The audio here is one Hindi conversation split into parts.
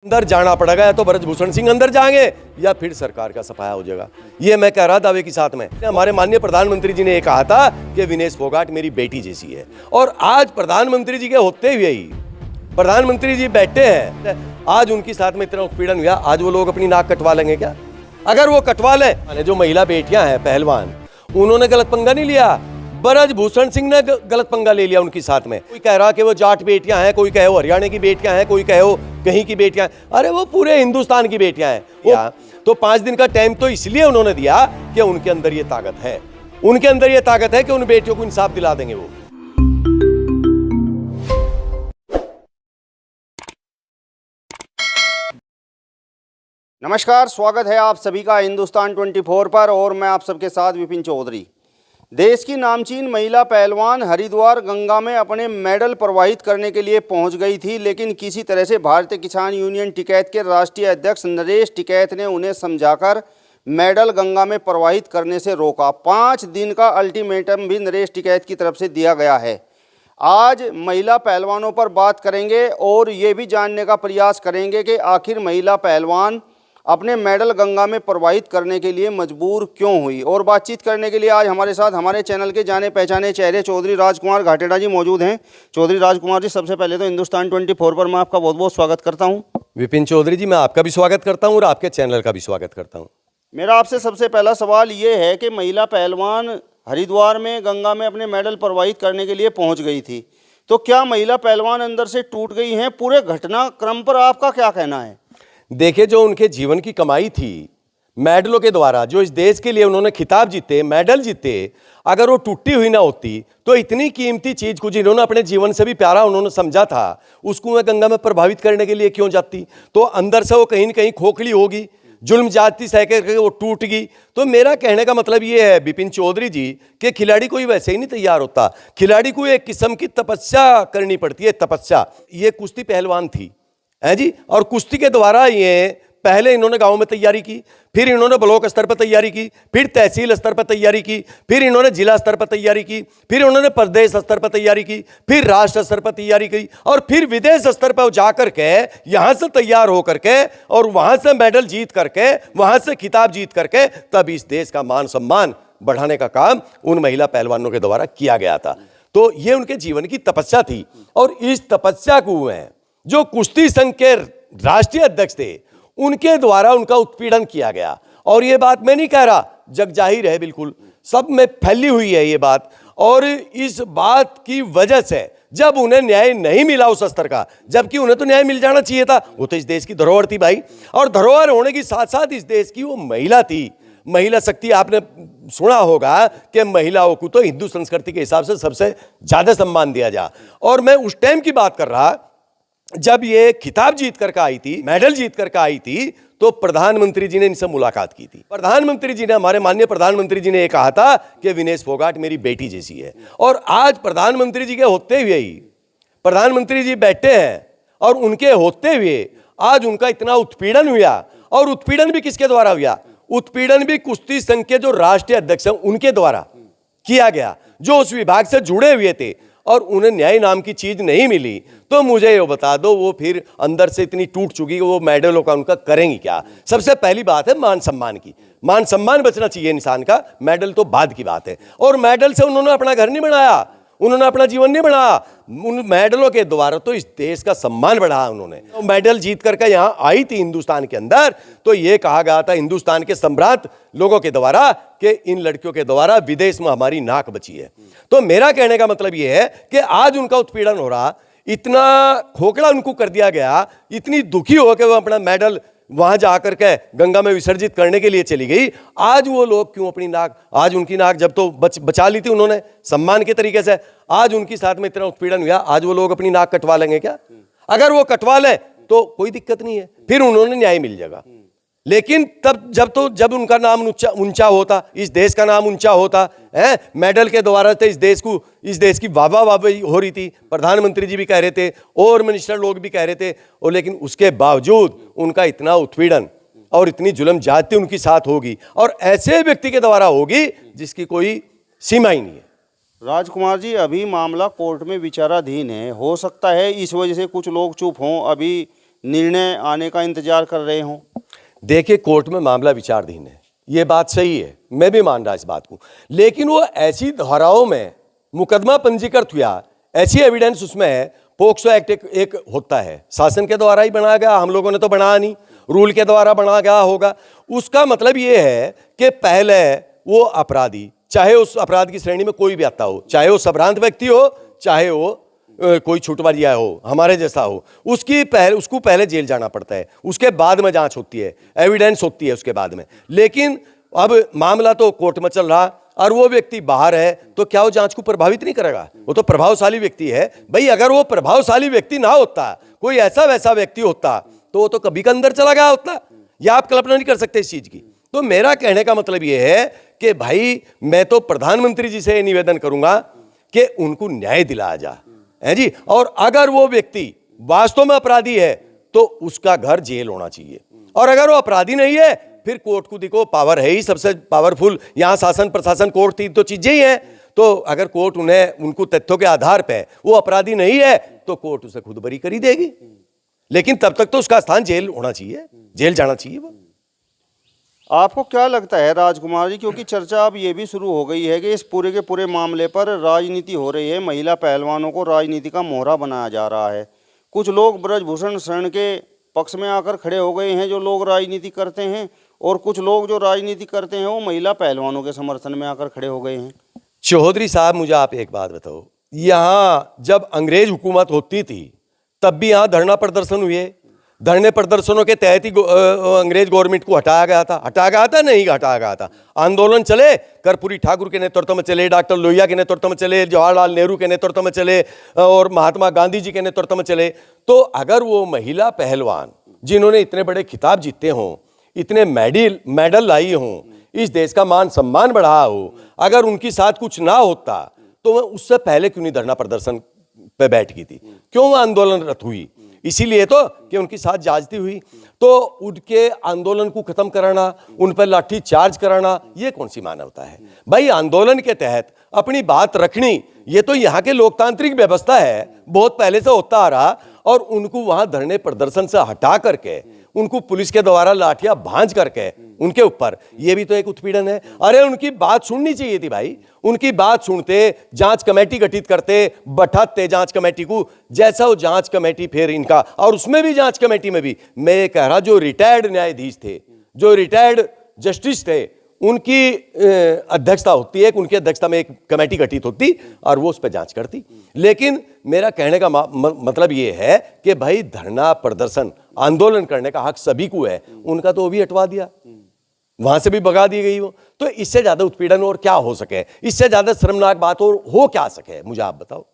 अंदर जाना पड़ेगा, या तो ब्रजभूषण सिंह अंदर जाएंगे या फिर सरकार का सफाया हो जाएगा। ये मैं कह रहा दावे के साथ में। हमारे माननीय प्रधानमंत्री जी ने ये कहा था कि विनेश फोगाट मेरी बेटी जैसी है, और आज प्रधानमंत्री जी के होते हुए ही प्रधानमंत्री जी बैठे हैं, आज उनके साथ में इतना उत्पीड़न हुआ, आज वो लोग अपनी नाक कटवा लेंगे क्या? अगर वो कटवा लें, जो महिला बेटियां हैं पहलवान, उन्होंने गलत पंगा नहीं लिया, ब्रजभूषण सिंह ने गलत पंगा ले लिया उनके साथ में। कोई कह रहा कि वो जाट बेटियां हैं, कोई कहे वो हरियाणा की बेटियां हैं, कोई कहे वो कहीं की बेटियां हैं। अरे वो पूरे हिंदुस्तान की बेटियां हैं। तो 5 दिन का टाइम तो इसलिए उन्होंने दिया कि उनके अंदर ये ताकत है, उनके अंदर ये ताकत है कि उन बेटियों को इंसाफ दिला देंगे वो। नमस्कार, स्वागत है आप सभी का हिंदुस्तान 24 पर, और मैं आप सबके साथ विपिन चौधरी। देश की नामचीन महिला पहलवान हरिद्वार गंगा में अपने मेडल प्रवाहित करने के लिए पहुंच गई थी, लेकिन किसी तरह से भारतीय किसान यूनियन टिकैत के राष्ट्रीय अध्यक्ष नरेश टिकैत ने उन्हें समझाकर मेडल गंगा में प्रवाहित करने से रोका। 5 दिन का अल्टीमेटम भी नरेश टिकैत की तरफ से दिया गया है। आज महिला पहलवानों पर बात करेंगे और ये भी जानने का प्रयास करेंगे कि आखिर महिला पहलवान अपने मेडल गंगा में प्रवाहित करने के लिए मजबूर क्यों हुई। और बातचीत करने के लिए आज हमारे साथ हमारे चैनल के जाने पहचाने चेहरे चौधरी राजकुमार घाटेड़ा जी मौजूद हैं। चौधरी राजकुमार जी, सबसे पहले तो हिंदुस्तान 24 पर मैं आपका बहुत बहुत स्वागत करता हूं। विपिन चौधरी जी, मैं आपका भी स्वागत करता हूं और आपके चैनल का भी स्वागत करता हूं। मेरा आपसे सबसे पहला सवाल ये है कि महिला पहलवान हरिद्वार में गंगा में अपने मेडल प्रवाहित करने के लिए पहुँच गई थी, तो क्या महिला पहलवान अंदर से टूट गई हैं? पूरे घटनाक्रम पर आपका क्या कहना है? देखिए, जो उनके जीवन की कमाई थी मेडलों के द्वारा, जो इस देश के लिए उन्होंने खिताब जीते, मेडल जीते, अगर वो टूटी हुई ना होती तो इतनी कीमती चीज को जिन्होंने अपने जीवन से भी प्यारा उन्होंने समझा था, उसको मैं गंगा में प्रभावित करने के लिए क्यों जाती? तो अंदर से वो कहीं न कहीं खोखली होगी, जुल्म जाती सह के वो टूट गई। तो मेरा कहने का मतलब ये है विपिन चौधरी जी कि खिलाड़ी कोई वैसे ही नहीं तैयार होता, खिलाड़ी को एक किस्म की तपस्या करनी पड़ती है, तपस्या। ये कुश्ती पहलवान थी है जी, और कुश्ती के द्वारा ये पहले इन्होंने गांव में तैयारी की, फिर इन्होंने ब्लॉक स्तर पर तैयारी की, फिर तहसील स्तर पर तैयारी की, फिर इन्होंने जिला स्तर पर तैयारी की, फिर इन्होंने प्रदेश स्तर पर तैयारी की, फिर राष्ट्र स्तर पर तैयारी की, और फिर विदेश स्तर पर जाकर के यहां से तैयार होकर के और वहां से मेडल जीत करके, वहां से खिताब जीत करके तब इस देश का मान सम्मान बढ़ाने का काम उन महिला पहलवानों के द्वारा किया गया था। तो ये उनके जीवन की तपस्या थी, और इस तपस्या को जो कुश्ती संघ के राष्ट्रीय अध्यक्ष थे उनके द्वारा उनका उत्पीड़न किया गया। और ये बात मैं नहीं कह रहा, जग जाहिर है, बिल्कुल सब में फैली हुई है ये बात। और इस बात की वजह से जब उन्हें न्याय नहीं मिला उस स्तर का, जबकि उन्हें तो न्याय मिल जाना चाहिए था, वो तो इस देश की धरोहर थी भाई, और धरोहर होने के साथ साथ इस देश की वो महिला थी, महिला शक्ति। आपने सुना होगा कि महिलाओं को तो हिंदू संस्कृति के हिसाब से सबसे ज्यादा सम्मान दिया जा। और मैं उस टाइम की बात कर रहा जब ये खिताब जीत करके आई थी, मेडल जीत करके आई थी, तो प्रधानमंत्री जी ने इनसे मुलाकात की थी। प्रधानमंत्री जी ने, हमारे माननीय प्रधानमंत्री जी ने ये कहा था कि विनेश फोगाट मेरी बेटी जैसी है। और आज प्रधानमंत्री जी के होते हुए ही प्रधानमंत्री जी बैठे हैं, और उनके होते हुए आज उनका इतना उत्पीड़न हुआ। और उत्पीड़न भी किसके द्वारा हुआ? उत्पीड़न भी कुश्ती संघ के जो राष्ट्रीय अध्यक्ष हैं उनके द्वारा किया गया, जो उस विभाग से जुड़े हुए थे, और उन्हें न्याय नाम की चीज नहीं मिली। तो मुझे ये बता दो, वो फिर अंदर से इतनी टूट चुकी, वो मेडलों का उनका करेंगी क्या? सबसे पहली बात है मान सम्मान की, मान सम्मान बचना चाहिए इंसान का, मेडल तो बाद की बात है। और मेडल से उन्होंने अपना घर नहीं बनाया, उन्होंने अपना जीवन नहीं बढ़ाया, उन मेडलों के द्वारा तो इस देश का सम्मान बढ़ाया उन्होंने। तो मेडल जीत करके यहाँ आई थी हिंदुस्तान के अंदर, तो ये कहा गया था हिंदुस्तान के सम्राट लोगों के द्वारा कि इन लड़कियों के द्वारा विदेश में हमारी नाक बची है। तो मेरा कहने का मतलब ये है कि आज उनका उत्पीड़न हो रहा, इतना खोखला उनको कर दिया गया, इतनी दुखी हो के वो अपना मेडल वहां जाकर के गंगा में विसर्जित करने के लिए चली गई। आज वो लोग क्यों अपनी नाक, आज उनकी नाक जब तो बचा ली थी उन्होंने सम्मान के तरीके से, आज उनके साथ में इतना उत्पीड़न हुआ, आज वो लोग अपनी नाक कटवा लेंगे क्या? अगर वो कटवा लें तो कोई दिक्कत नहीं है, फिर उन्होंने न्याय मिल जाएगा। लेकिन तब जब उनका नाम ऊंचा होता, इस देश का नाम ऊंचा होता है, मेडल के द्वारा तो इस देश की वाह वाही हो रही थी, प्रधानमंत्री जी भी कह रहे थे और मिनिस्टर लोग भी कह रहे थे, और लेकिन उसके बावजूद उनका इतना उत्पीड़न और इतनी जुल्म ज्यादती उनके साथ होगी, और ऐसे व्यक्ति के द्वारा होगी जिसकी कोई सीमा ही नहीं है। राजकुमार जी, अभी मामला कोर्ट में विचाराधीन है, हो सकता है इस वजह से कुछ लोग चुप हों। अभी निर्णय आने का इंतजार कर रहे हों? देखिए, कोर्ट में मामला विचाराधीन है, ये बात सही है, मैं भी मान रहा इस बात को, लेकिन वो ऐसी धाराओं में मुकदमा पंजीकृत हुआ, ऐसी एविडेंस उसमें है। पोक्सो एक्ट एक होता है, शासन के द्वारा ही बनाया गया, हम लोगों ने तो बनाया नहीं, रूल के द्वारा बनाया गया होगा। उसका मतलब ये है कि पहले वो अपराधी, चाहे उस अपराध की श्रेणी में कोई भी आता हो, चाहे वो संभ्रांत व्यक्ति हो, चाहे वो कोई छूटवारिया हो, हमारे जैसा हो, उसको पहले जेल जाना पड़ता है, उसके बाद में जांच होती है, एविडेंस होती है उसके बाद में। लेकिन अब मामला तो कोर्ट में चल रहा और वो व्यक्ति बाहर है, तो क्या वो जांच को प्रभावित नहीं करेगा? वो तो प्रभावशाली व्यक्ति है भाई। अगर वो प्रभावशाली व्यक्ति ना होता, कोई ऐसा वैसा व्यक्ति होता, तो वो तो कभी के अंदर चला गया होता। या आप कल्पना नहीं कर सकते इस चीज की। तो मेरा कहने का मतलब ये है कि भाई, मैं तो प्रधानमंत्री जी से निवेदन करूंगा कि उनको न्याय दिलाया जा, है जी। और अगर वो व्यक्ति वास्तव में अपराधी है तो उसका घर जेल होना चाहिए, और अगर वो अपराधी नहीं है फिर कोर्ट को देखो, पावर है ही सबसे पावरफुल, यहां शासन प्रशासन कोर्ट, तीन तो चीजें ही हैं। तो अगर कोर्ट उनको तथ्यों के आधार पे वो अपराधी नहीं है तो कोर्ट उसे खुद बरी कर ही देगी, लेकिन तब तक तो उसका स्थान जेल होना चाहिए, जेल जाना चाहिए वो। आपको क्या लगता है राजकुमार जी, क्योंकि चर्चा अब ये भी शुरू हो गई है कि इस पूरे के पूरे मामले पर राजनीति हो रही है, महिला पहलवानों को राजनीति का मोहरा बनाया जा रहा है। कुछ लोग ब्रजभूषण शरण के पक्ष में आकर खड़े हो गए हैं जो लोग राजनीति करते हैं, और कुछ लोग जो राजनीति करते हैं वो महिला पहलवानों के समर्थन में आकर खड़े हो गए हैं। चौधरी साहब, मुझे आप एक बात बताओ, यहां जब अंग्रेज हुकूमत होती थी तब भी यहां धरना प्रदर्शन हुए, धरने प्रदर्शनों के तहत ही अंग्रेज गवर्नमेंट को हटाया गया था, नहीं हटाया गया था। आंदोलन चले, कर्पूरी ठाकुर के नेतृत्व में चले, डॉक्टर लोहिया के नेतृत्व में चले, जवाहरलाल नेहरू के नेतृत्व में चले, और महात्मा गांधी जी के नेतृत्व में चले। तो अगर वो महिला पहलवान जिन्होंने इतने बड़े खिताब जीते हों, इतने मेडल लाई हों, इस देश का मान सम्मान बढ़ाया हो, अगर उनके साथ कुछ ना होता तो वह उससे पहले क्यों नहीं धरना प्रदर्शन पे बैठ गई थी, क्यों आंदोलनरत हुई? इसीलिए तो कि उनकी साथ जाजती हुई। तो उनके आंदोलन को खत्म कराना, उन पर लाठी चार्ज कराना, ये कौन सी मानवता है भाई? आंदोलन के तहत अपनी बात रखनी, ये तो यहाँ के लोकतांत्रिक व्यवस्था है, बहुत पहले से होता आ रहा। और उनको वहां धरने प्रदर्शन से हटा करके उनको पुलिस के द्वारा लाठियां भांज करके उनके ऊपर, ये भी तो एक उत्पीड़न है। अरे उनकी बात सुननी चाहिए थी भाई, उनकी बात सुनते, जांच कमेटी गठित करते, बैठाते जांच कमेटी को, जैसा वो जांच कमेटी फिर इनका, और उसमें भी जांच कमेटी में भी मैं ये कह रहा, जो रिटायर्ड न्यायाधीश थे, जो रिटायर्ड जस्टिस थे, उनकी अध्यक्षता होती है, उनकी अध्यक्षता में एक कमेटी गठित होती और वो उस पर जांच करती। लेकिन मेरा कहने का मतलब ये है कि भाई, धरना प्रदर्शन आंदोलन करने का हक सभी को है, उनका तो वो भी हटवा दिया, वहां से भी भगा दी गई वो। तो इससे ज्यादा उत्पीड़न और क्या हो सके, इससे ज्यादा शर्मनाक बात और हो क्या सके, मुझे आप बताओ।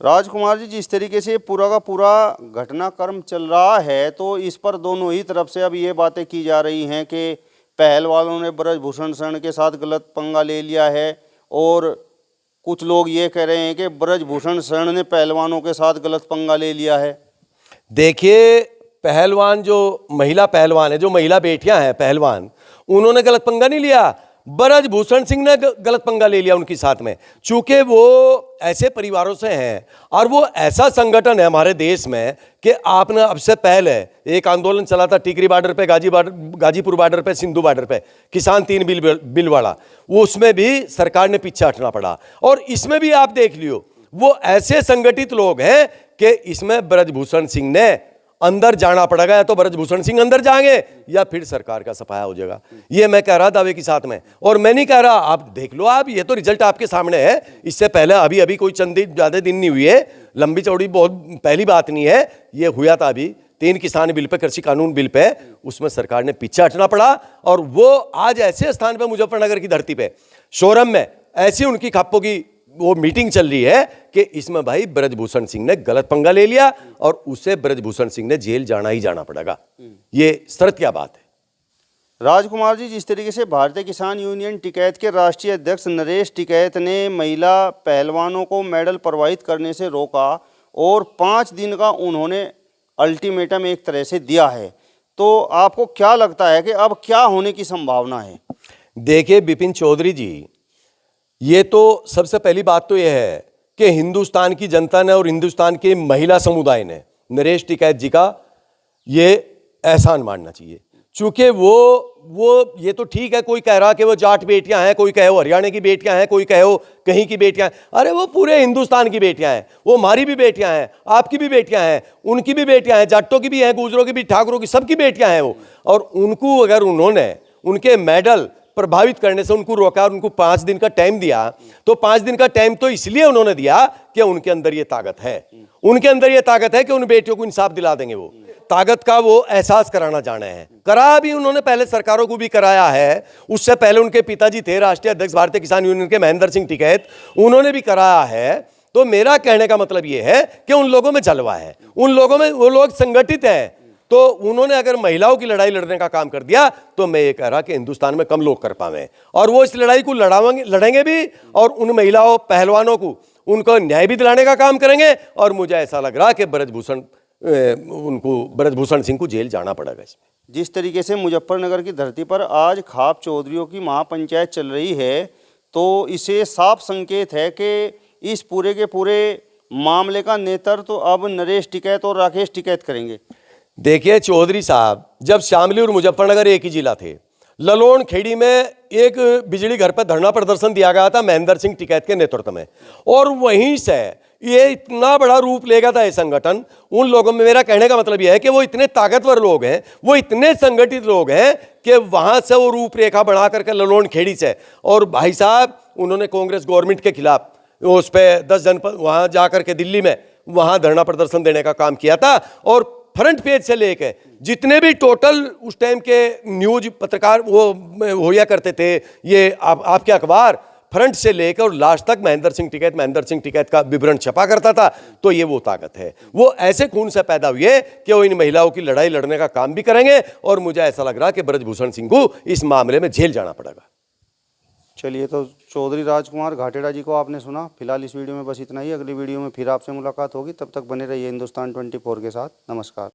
राजकुमार जी, जिस तरीके से पूरा का पूरा घटनाक्रम चल रहा है, तो इस पर दोनों ही तरफ से अब ये बातें की जा रही हैं कि पहलवानों ने ब्रजभूषण शरण के साथ गलत पंगा ले लिया है, और कुछ लोग ये कह रहे हैं कि ब्रजभूषण शरण ने पहलवानों के साथ गलत पंगा ले लिया है। देखिए, पहलवान, जो महिला पहलवान है, जो महिला बेटियां हैं पहलवान, उन्होंने गलत पंगा नहीं लिया, ब्रजभूषण सिंह ने गलत पंगा ले लिया उनके साथ में। चूंकि वो ऐसे परिवारों से हैं और वो ऐसा संगठन है हमारे देश में कि आपने अब से पहले एक आंदोलन चला था टिकरी बॉर्डर पे, गाजीपुर बॉर्डर पे, सिंधु बॉर्डर पे, किसान 3 बिल वाला, वो उसमें भी सरकार ने पीछे हटना पड़ा। और इसमें भी आप देख लियो, वो ऐसे संगठित लोग हैं कि इसमें ब्रजभूषण सिंह ने अंदर जाना पड़ेगा, या तो ब्रजभूषण सिंह अंदर जाएंगे या फिर सरकार का सफाया हो जाएगा। ये मैं कह रहा दावे के साथ में, और मैं नहीं कह रहा, आप देख लो, आप ये तो रिजल्ट आपके सामने है। इससे पहले अभी कोई चंद ज्यादा दिन नहीं हुई है, लंबी चौड़ी बहुत पहली बात नहीं है, ये हुआ था अभी 3 किसान बिल पे, कृषि कानून बिल पे, उसमें सरकार ने पीछे हटना पड़ा। और वो आज ऐसे स्थान पे, मुजफ्फरनगर की धरती पे, शोरम में ऐसी उनकी खापों की वो मीटिंग चल रही है कि इसमें भाई ब्रजभूषण सिंह ने गलत पंगा ले लिया और उसे ब्रजभूषण सिंह ने जेल जाना ही जाना पड़ेगा। ये शर्त क्या बात है। राजकुमार जी, जिस तरीके से भारतीय किसान यूनियन टिकैत के राष्ट्रीय अध्यक्ष नरेश टिकैत ने महिला पहलवानों को मेडल प्रवाहित करने से रोका और 5 दिन का उन्होंने अल्टीमेटम एक तरह से दिया है, तो आपको क्या लगता है कि अब क्या होने की संभावना है? देखिए बिपिन चौधरी जी, ये तो सबसे पहली बात तो यह है कि हिंदुस्तान की जनता ने और हिंदुस्तान के महिला समुदाय ने नरेश टिकैत जी का ये एहसान मानना चाहिए। चूंकि वो ये तो ठीक है, कोई कह रहा कि वो जाट बेटियां हैं, कोई कहे वो हरियाणा की बेटियां हैं, कोई कहे वो कहीं की बेटियां हैं। अरे वो पूरे हिंदुस्तान की बेटियां हैं, वो हमारी भी बेटियां हैं, आपकी भी बेटियां हैं, उनकी भी बेटियां हैं, जाटों की भी हैं, गुजरों की भी, ठाकुरों की, सबकी बेटियां हैं वो। और उनको अगर उन्होंने उनके मेडल प्रभावित करने से उनको रोका और उनको 5 दिन का टाइम दिया, तो 5 दिन का टाइम तो इसलिए उन्होंने दिया कि उनके अंदर ये ताकत है, उनके अंदर ये ताकत है कि उन बेटियों को इंसाफ दिला देंगे। वो ताकत का वो एहसास कराना जाना है। करा भी उन्होंने, पहले सरकारों को भी कराया है। उससे पहले उनके पिताजी थे राष्ट्रीय अध्यक्ष भारतीय किसान यूनियन के महेंद्र सिंह टिकैत, उन्होंने भी कराया है। तो मेरा कहने का मतलब ये है कि उन लोगों में जलवा है, उन लोगों में, वो लोग संगठित हैं। तो उन्होंने अगर महिलाओं की लड़ाई लड़ने का काम कर दिया तो मैं ये कह रहा कि हिंदुस्तान में कम लोग कर पावे, और वो इस लड़ाई को लड़ेंगे भी, और उन महिलाओं पहलवानों को उनको न्याय भी दिलाने का काम करेंगे। और मुझे ऐसा लग रहा कि ब्रजभूषण सिंह को जेल जाना पड़ेगा इसमें। जिस तरीके से मुजफ्फरनगर की धरती पर आज खाप चौधरियों की महापंचायत चल रही है, तो इसे साफ संकेत है कि इस पूरे के पूरे मामले का नेतृत्व तो अब नरेश टिकैत और राकेश टिकैत करेंगे। देखिए चौधरी साहब, जब शामली और मुजफ्फरनगर एक ही जिला थे, ललोन खेड़ी में एक बिजली घर पर धरना प्रदर्शन दिया गया था महेंद्र सिंह टिकैत के नेतृत्व में, और वहीं से ये इतना बड़ा रूप लेगा था ये संगठन। उन लोगों में, मेरा कहने का मतलब यह है कि वो इतने ताकतवर लोग हैं, वो इतने संगठित लोग हैं कि वहां से वो रूपरेखा बना करके ललोन खेड़ी से, और भाई साहब उन्होंने कांग्रेस गवर्नमेंट के खिलाफ उस पर 10 जनपद वहां जाकर के दिल्ली में वहां धरना प्रदर्शन देने का काम किया था। और फ्रंट पेज से लेके जितने भी टोटल उस टाइम के न्यूज पत्रकार वो होया करते थे, ये आपके अखबार, फ्रंट से लेकर और लास्ट तक महेंद्र सिंह टिकैत का विवरण छपा करता था। तो ये वो ताकत है, वो ऐसे खून से पैदा हुई है कि वो इन महिलाओं की लड़ाई लड़ने का काम भी करेंगे। और मुझे ऐसा लग रहा कि ब्रजभूषण सिंह को इस मामले में जेल जाना पड़ेगा। चलिए, तो चौधरी राजकुमार घाटेड़ा जी को आपने सुना। फिलहाल इस वीडियो में बस इतना ही। अगली वीडियो में फिर आपसे मुलाकात होगी, तब तक बने रहिए हिंदुस्तान 24 के साथ। नमस्कार।